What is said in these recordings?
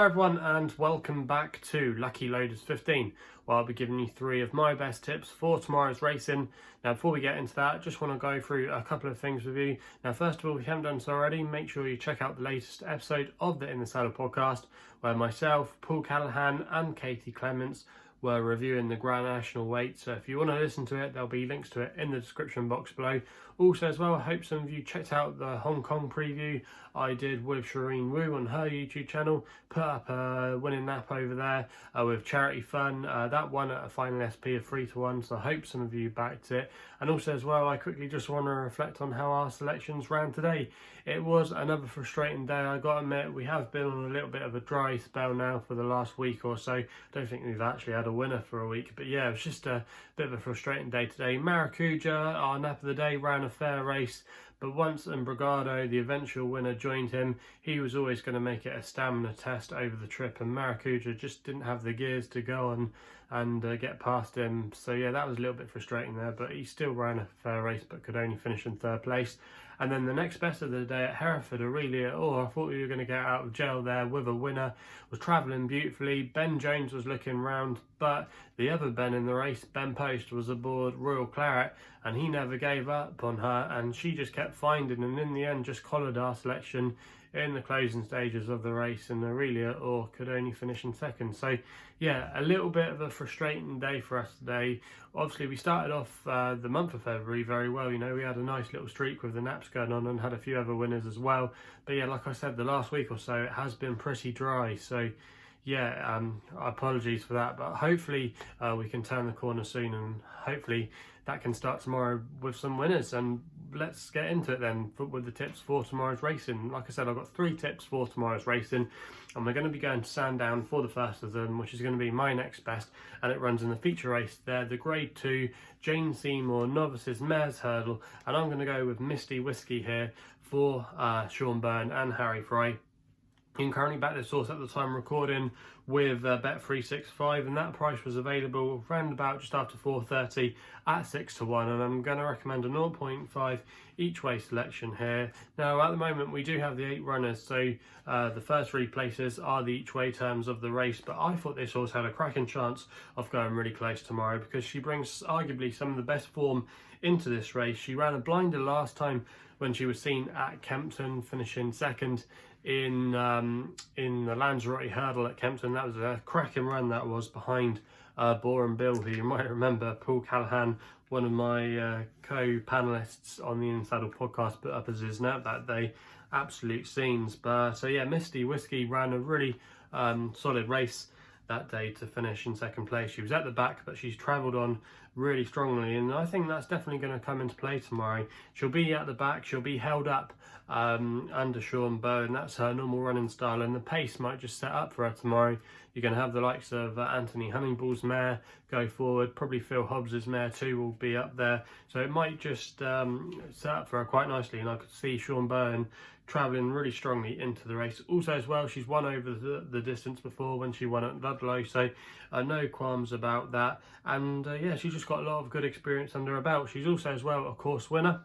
Hello everyone and welcome back to Lucky Loaders 15, where I'll be giving you 3 of my best tips for tomorrow's racing. Now before we get into that, just want to go through a couple of things with you. Now first of all, if you haven't done so already, make sure you check out the latest episode of the In the Saddle podcast, where myself, Paul Callahan and Katie Clements were reviewing the Grand National weight. So if you want to listen to it, there'll be links to it in the description box below. Also as well, I hope some of you checked out the Hong Kong preview I did with Shireen Wu on her YouTube channel. Put up a winning nap over there with Charity Fun. That won at a final SP of 3-1, so I hope some of you backed it. And also as well, I quickly just want to reflect on how our selections ran today. It was another frustrating day, I got to admit. We have been on a little bit of a dry spell now for the last week or so. Don't think we've actually had a winner for a week, but yeah, it was just a bit of a frustrating day today. Maracuja, our nap of the day, ran a fair race, but once Embrigado, the eventual winner, joined him, he was always going to make it a stamina test over the trip, and Maracuja just didn't have the gears to go on and get past him. So yeah, that was a little bit frustrating there, but he still ran a fair race but could only finish in 3rd place. And then the next best of the day at Hereford, Aurelia, I thought we were going to get out of jail there with a winner. Was travelling beautifully. Ben Jones was looking round, but the other Ben in the race, Ben Post, was aboard Royal Claret, and he never gave up on her, and she just kept finding, and in the end just collared our selection in the closing stages of the race, and Aurelia could only finish in 2nd. So yeah, a little bit of a frustrating day for us today. Obviously we started off the month of February very well. You know, we had a nice little streak with the naps going on and had a few other winners as well. But yeah, like I said, the last week or so it has been pretty dry. So yeah, apologies for that, but hopefully we can turn the corner soon, and hopefully that can start tomorrow with some winners. And let's get into it then with the tips for tomorrow's racing. Like I said, I've got 3 tips for tomorrow's racing, and we're going to be going to Sandown for the first of them, which is going to be my next best, and it runs in the feature race there, the Grade 2 Jane Seymour Novices Mares Hurdle, and I'm going to go with Misty Whiskey here for Sean Byrne and Harry Fry. You can currently back this horse at the time recording with Bet365, and that price was available around about just after 4:30 at 6-1, and I'm going to recommend a 0.5 each way selection here. Now at the moment we do have the 8 runners, so the first 3 places are the each way terms of the race, but I thought this horse had a cracking chance of going really close tomorrow because she brings arguably some of the best form into this race. She ran a blinder last time when she was seen at Kempton, finishing 2nd in the Lanzarote hurdle at Kempton. That was a cracking run, that was, behind Boren Bill, who you might remember, Paul Callahan, one of my co-panelists on the In Saddle podcast, put up as his nap that day. Absolute scenes. But so yeah, Misty Whiskey ran a really solid race that day to finish in 2nd place. She was at the back, but she's travelled on really strongly, and I think that's definitely going to come into play tomorrow. She'll be at the back, she'll be held up under Sean Byrne. That's her normal running style, and the pace might just set up for her tomorrow. You're going to have the likes of Anthony Honeybull's mare go forward, probably Phil Hobbs's mare too will be up there, so it might just set up for her quite nicely, and I could see Sean Byrne travelling really strongly into the race. Also as well, she's won over the distance before when she won at Ludlow, so no qualms about that. And yeah, she's just got a lot of good experience under her belt. She's also as well a course winner,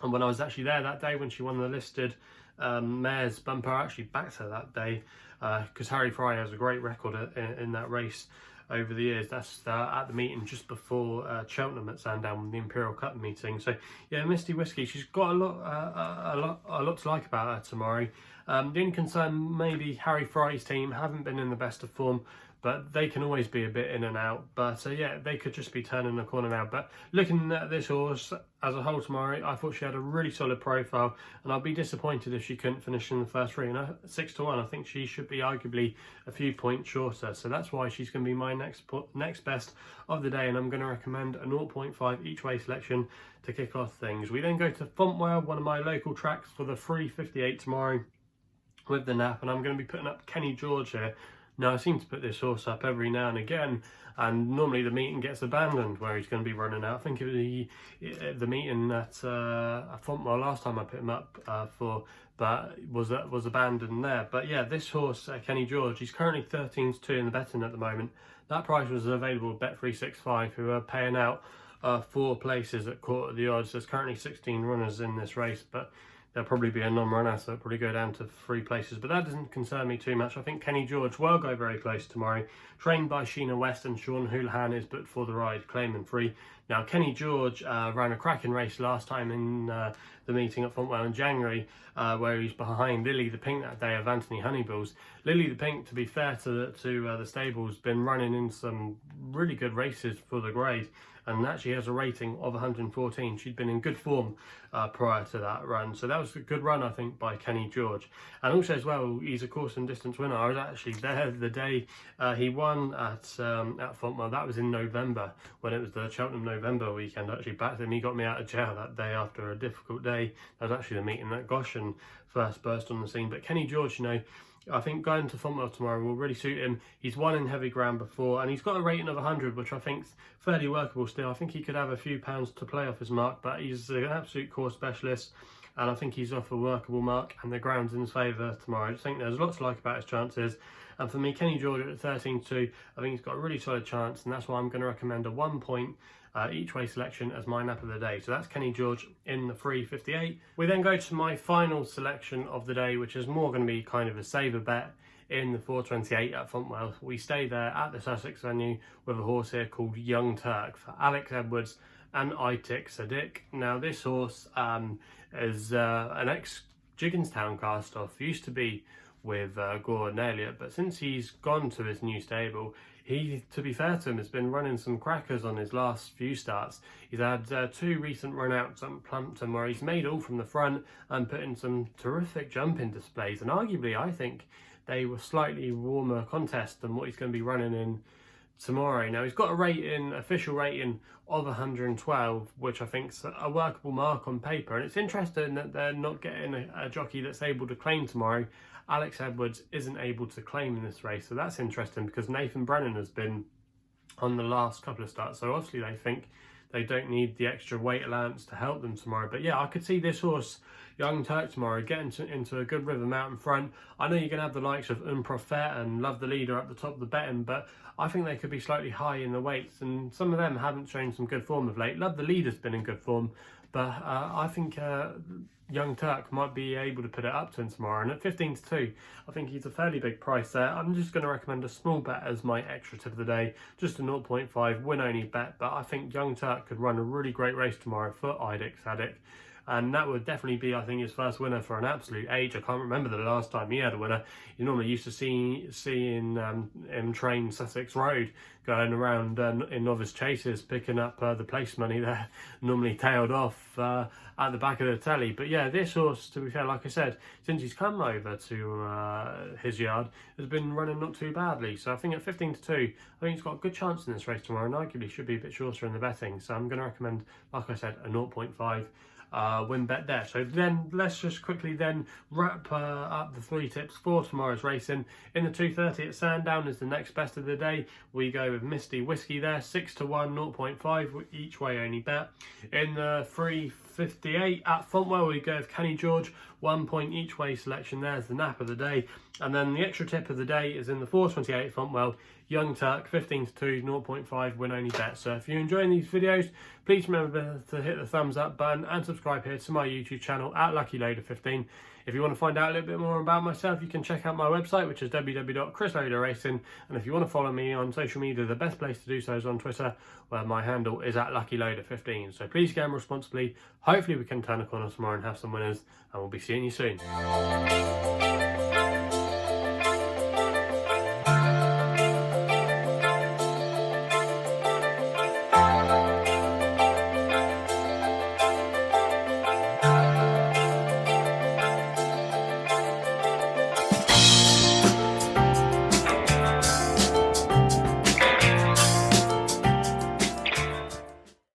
and when I was actually there that day when she won the listed mares bumper, I actually backed her that day because Harry Fry has a great record in that race over the years. That's at the meeting just before Cheltenham at Sandown, the Imperial Cup meeting. So yeah, Misty Whiskey, she's got a lot to like about her tomorrow. The only concern, maybe Harry Fry's team haven't been in the best of form, but they can always be a bit in and out. But yeah, they could just be turning the corner now. But looking at this horse as a whole tomorrow, I thought she had a really solid profile, and I'd be disappointed if she couldn't finish in the first 3. And 6-1, I think she should be arguably a few points shorter. So that's why she's going to be my next best of the day, and I'm going to recommend a 0.5 each way selection to kick off things. We then go to Fontwell, one of my local tracks, for the 3:58 tomorrow with the nap, and I'm going to be putting up Kenny George here. Now, I seem to put this horse up every now and again, and normally the meeting gets abandoned where he's going to be running out. I think it was the meeting at Fontwell last time I put him up for, but was abandoned there. But yeah, this horse, Kenny George, he's currently 13-2 in the betting at the moment. That price was available at Bet365, who are paying out 4 places at quarter of the odds. There's currently 16 runners in this race, but there'll probably be a non-runner, so it'll probably go down to 3 places, but that doesn't concern me too much. I think Kenny George will go very close tomorrow, trained by Sheena West, and Sean Houlihan is booked for the ride, claiming free. Now, Kenny George ran a cracking race last time in the meeting at Fontwell in January, where he's behind Lily the Pink that day of Anthony Honeyballs. Lily the Pink, to be fair to the stables, been running in some really good races for the grade, and actually has a rating of 114. She'd been in good form prior to that run, so that was a good run, I think, by Kenny George. And also as well, he's a course and distance winner. I was actually there the day he won at Fontwell. That was in November, when it was the Cheltenham November weekend. Actually backed him. He got me out of jail that day after a difficult day. That was actually the meeting that Goshen first burst on the scene. But Kenny George, you know, I think going to Fontwell tomorrow will really suit him. He's won in heavy ground before, and he's got a rating of 100, which I think's fairly workable still. I think he could have a few pounds to play off his mark, but he's an absolute course specialist, and I think he's off a workable mark, and the ground's in his favour tomorrow. I just think there's lots to like about his chances. And for me, Kenny George at 13-2, I think he's got a really solid chance, and that's why I'm going to recommend a 1 point each way selection as my nap of the day. So that's Kenny George in the 358. We then go to my final selection of the day, which is more going to be kind of a saver bet in the 428 at Fontwell. We stay there at the Sussex venue with a horse here called Young Turk for Alex Edwards and Itik Sadiq. Now this horse is an ex-Jigginstown cast-off, used to be with Gordon Elliott, but since he's gone to his new stable, he, to be fair to him, has been running some crackers on his last few starts. He's had 2 recent run-outs at Plumpton where he's made all from the front and put in some terrific jumping displays, and arguably I think they were slightly warmer contests than what he's going to be running in tomorrow. Now he's got a rating, official rating of 112, which I think's a workable mark on paper, and it's interesting that they're not getting a jockey that's able to claim tomorrow. Alex Edwards isn't able to claim in this race, so that's interesting because Nathan Brennan has been on the last couple of starts, so obviously they think they don't need the extra weight allowance to help them tomorrow. But yeah, I could see this horse, Young Turk, tomorrow getting into a good rhythm out in front. I know you're going to have the likes of Prophet and Love the Leader at the top of the betting, but I think they could be slightly high in the weights, and some of them haven't shown some good form of late. Love the Leader's been in good form, but I think Young Turk might be able to put it up to him tomorrow. And at 15-2, I think he's a fairly big price there. I'm just going to recommend a small bet as my extra tip of the day, just a 0.5 win-only bet. But I think Young Turk could run a really great race tomorrow for Itik Sadiq. And that would definitely be, I think, his first winner for an absolute age. I can't remember the last time he had a winner. You normally used to seeing him train Sussex Road, going around in novice chases, picking up the place money there, normally tailed off at the back of the telly. But yeah, this horse, to be fair, like I said, since he's come over to his yard, has been running not too badly. So I think at 15-2, I think he's got a good chance in this race tomorrow, and arguably should be a bit shorter in the betting. So I'm going to recommend, like I said, a 0.5 win bet there. So then let's just quickly then wrap up the 3 tips for tomorrow's racing. In the 230 at Sandown is the next best of the day. We go with Misty Whiskey there, 6-1, 0.5 each way only bet. In the 358 at Fontwell, we go with Kenny George, 1 point each way selection. There's the nap of the day. And then the extra tip of the day is in the 428 Fontwell, Young Turk, 15-2, 0.5 win only bet. So if you're enjoying these videos, please remember to hit the thumbs up button and subscribe here to my YouTube channel at LuckyLoader15. If you want to find out a little bit more about myself, you can check out my website, which is www.chrisloaderracing. And if you want to follow me on social media, the best place to do so is on Twitter, where my handle is at LuckyLoader15. So please gamble responsibly. Hopefully we can turn a corner tomorrow and have some winners, and we'll be seeing you soon.